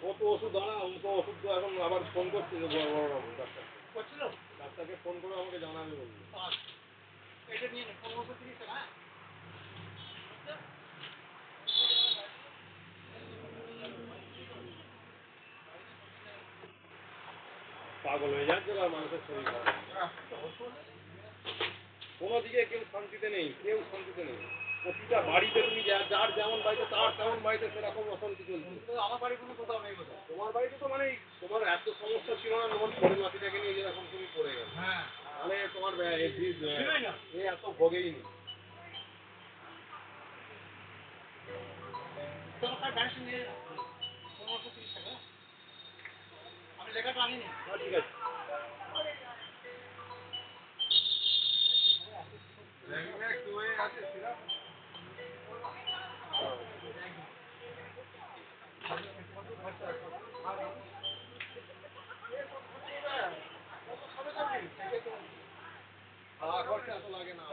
কত ওষুধ আনা তো ওষুধ তো এখন আবার ফোন করছে বড় ডাক্তার করছিল ডাক্তারকে ফোন করে আমাকে জানাবে বললো এটা নিয়ে 1530 টাকা পাগল হয়ে যাচ্ছে আর মানুষের শরীর খারাপ কোনো দিকে কেউ শান্তিতে নেই প্রতিটা বাড়িতে তুমি যার যেমন বাড়িতে তার তেমন বাড়িতে সেরকম অশান্তি চলছে আমার বাড়ি কোনো কোথাও নেই তোমার বাড়িতে তো মানে তোমার এত সমস্যা ছিল না তোমার পরের মাটিটাকে নিয়ে যেরকম তুমি পড়ে গেলে হ্যাঁ মানে তোমার এত ভোগেই নি আমি লেখাটা আনিনি ঠিক আছে খরচা এত লাগে না